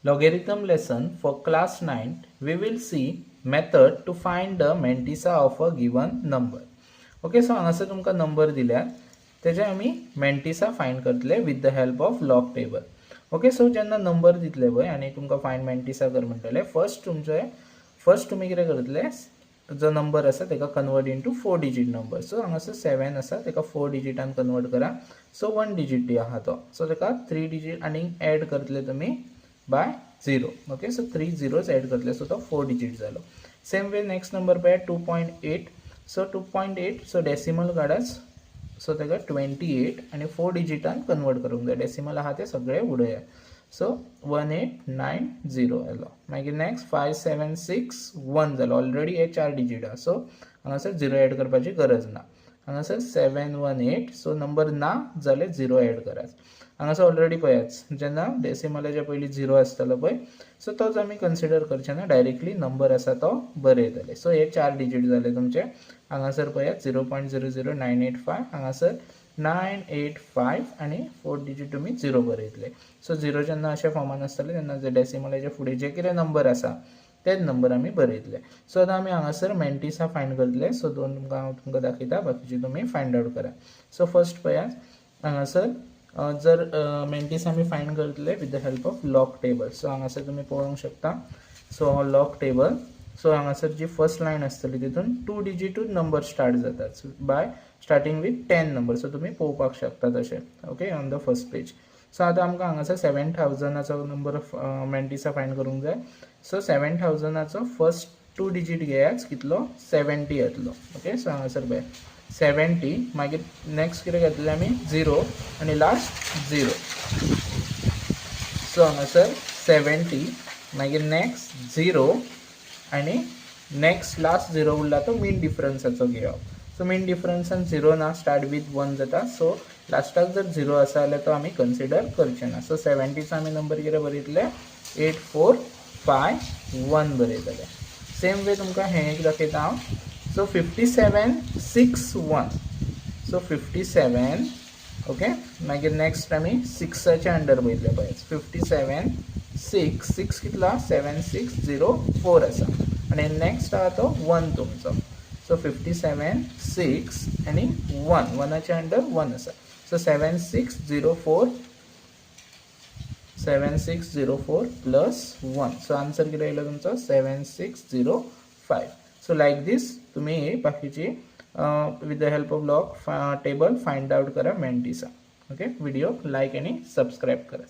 Logarithm lesson for class 9. We will see method to find the mantissa of a given number. Okay, so हांगासर तुमकां number दिल्या तेजे आमी mantissa find करतले with the help of log table. Okay, so जेन्ना number दितले पळय आनी तुमकां find mantissa कर म्हणटले फर्स्ट तुमी कितें करतले जो नंबर आसा तेका convert into 4 digit number. So हांगासर 7 आसा तेका 4 डिजिटान कन्वर्ट करा. सो 1 डिजिट दिया आहा तो, सो तेका 3 डिजिट आनी ऍड करतले तुमी by 0. Okay, so 3 zeros add करतले, सो तो 4 डिजिट जालो. सेम वे नेक्स्ट नंबर पळय 2.8. सो 2.8 सो डेसिमल काढाच, सो तेका 28 आनी 4 डिजिटान कन्वर्ट करूंक जाय. डेसिमल आहा ते सगळे उडया. सो 1890 येलो. मागीर नेक्स्ट 5761 जालो. ऑलरेडी हे 4 डिजिट आहा, सो हांगासर 0 ऍड करपाची गरज ना. हांगासर 718, सो नंबर ना जाल्यार 0 ऍड करात. हांगासर ऑलरेडी पळयाच जेन्ना डेसिमलाच्या पयलीं 0 आसतलो पळय, सो तोच आमी कन्सिडर करचे ना, डायरेक्टली नंबर आसा तो बरयतले. सो हे 4 डिजिट जाले तुमचे. हांगासर पळयात 0.00985, हांगासर 985 आनी 4 डिजिट तुमी 0 बरयतले. सो 0 जेन्ना अशा फॉर्मान आसतले तेन्ना जे डेसिमलाच्या फुडें जे कितें नंबर आसा तेच नंबर आमी बरयतले. सो आतां आमी हांगासर मॅन्टिसा फाइंड करतले. सो दोन हांव तुमकां दाखयता, बाकीचे तुमी फाइंड आउट करा. सो फर्स्ट पळयात हांगासर जर मॅन्टिसा आमी फाइंड करतले with the help of log table. So हांगासर तुमी पळोवंक शकता. सो हो लॉग टेबल. सो हांगासर जी फर्स्ट लाइन आसतली तितून 2 डिजिटूच नंबर स्टार्ट जातात bye starting with 10 number. So तुमी पळोवपाक शकता तशें. Okay, on the first page. So आतां आमकां हांगासर 7000 नंबर ऑफ मॅन्टिसा फाइंड करूंक जाय. सो 7000 फर्स्ट 2 डिजिट घेयाच, कितलो 70 येतलो. ओके, सो हांगासर पळय 70. मागीर नेक्स्ट कितें घेतलें आमी 0 आनी लास्ट 0. सो हांगासर 70 मागीर नेक्स्ट 0 आनी नेक्स्ट लास्ट 0 उरला तो मीन डिफरन्साचो घेवप. सो मीन डिफरन्सान 0 ना, स्टार्ट विथ 1 जाता. सो लास्टाक जर 0 आसा जाल्यार तो आमी कन्सिडर करचे ना. सो 70चो आमी नंबर कितें बरयतले 8451 बरयतले. सेम वे तुमकां हें एक दाखयता हांव. सो 5761. सो 57. ओके, मागीर नेक्स्ट आमी 6च्या अंडर बरयतले पळय 57 6 6 कितला 7604 आसा आनी नेक्स्ट आहा तो 1 तुमचो. सो 57 6 आनी 1 1च्या अंडर 1 आसा. So 7604 plus 1. सो आन्सर कितें येयलो तुमचो 7605. सो लायक दीस तुमी बाकीची with the help of log table find out करा मॅन्टिसा. ओके, व्हिडिओ लायक आनी सबस्क्राईब करा.